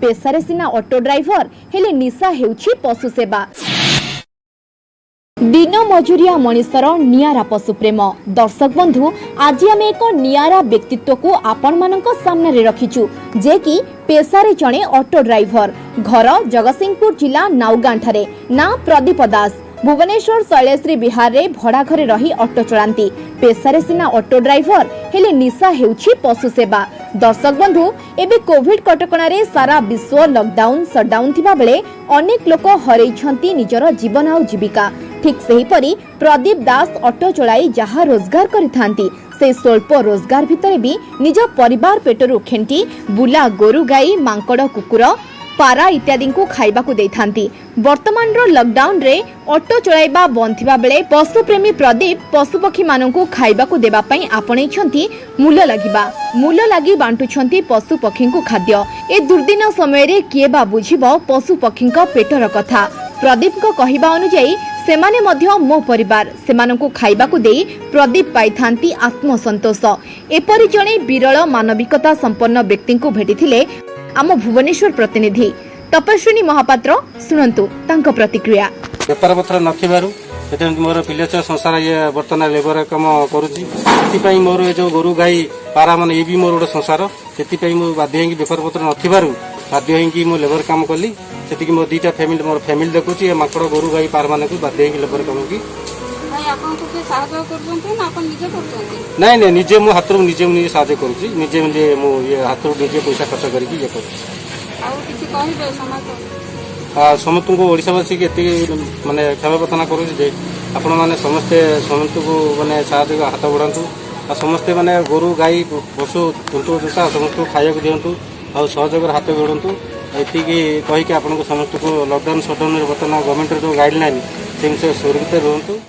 पेशारे सिना auto driver हेले निशा हेउछि पशु सेवा। दिन मजुरिया मनीषर नियारा पशु प्रेम। दर्शक बंधु, आज आम एक नियारा व्यक्तित्व को आपण मानक सामने रे रखिचु जे कि पेशारे जणे ऑटो ड्राइवर। घर जगतसिंहपुर जिला नाउगां ठारे। ना प्रदीप दास। भुवनेश्वर शैलेश्री विहार रे भड़ा घरे रही ऑटो चलांती। पेशारे सिना ऑटो ड्राइवर हेले निशा हेउछि पशु सेवा। दर्शक बंधु, एबे कोविड कटकणा रे सारा विश्व लॉकडाउन शटडाउन थिबा बेले अनेक लोक हरैछंती निजर जीवन आ जीविका। ठीक सही परी प्रदीप दास ऑटो चलाई जहा रोजगार करिथांती से स्वल्प रोजगार भितरे भी निज परिवार पेटरू खेंटी बुला गोरु गाई मांकड़ कुकुर पारा इत्यादि को खाइबा को देथांती। वर्तमान रो लॉकडाउन रे ऑटो चलाइबा बंद थिबा बेले पशुप्रेमी प्रदीप पशुपक्षी माननकु खाइबा को देबा पई आपणैछंती मूल्य लागी बांटुछंती पशुपक्षी को खाद्य। ए दुर्दिन समय रे किए बा बुझिबो पशुपक्षी पेटर कथा। प्रदीप को कहिबा अनुसार सेमाने मध्य मो परिवार सेमानकु खाइबा को देई प्रदीप पाइथांती आत्मसंतोष। एपरि जणे विरल मानविकता संपन्न व्यक्ति को भेटिथिले आम भुवनेश्वर प्रतिनिधि तपस्विनी महापात्र। शुणंतु तांको प्रतिक्रिया। बेपार पत्र नथिबारु मोर पिलेच संसार ये बर्तमान लेबर काम करुची। सेतिपई मोर जो गोरु गाई पारा माने ये भी मोर गोटे संसार। सेतिपई मो बाध्य होई बेपार पत्र नथिबारु बाध्य होई मो लेबर काम कली। सेतिकी मो दीटा फैमिली मोर फैमिली देखुची माकड़ गोरु गाई पार माने को बाध्य होई लेबर काम की। नहीं नहीं निजे मो हाथ निजे साहाय्य करुची। निजे निजे मो ये हाथ निजे पैसा खर्च करके ये करुची। समस्त को ओडिशावासी के माने क्षमा प्रार्थना करुचे आपण मैंने समस्ते समस्त को माने साहाय्य हाथ बढ़ातु। समस्ते माने गोरु गाई पशु जंतु जोता समस्त को खाया दिंतु और सहयोग हाथ बढ़ातु। ये कहीकि आपको समस्त को लॉकडाउन शटडाउन बर्तमान गवर्नमेंट जो गाइडलाइन से सुरक्षित रुहतु।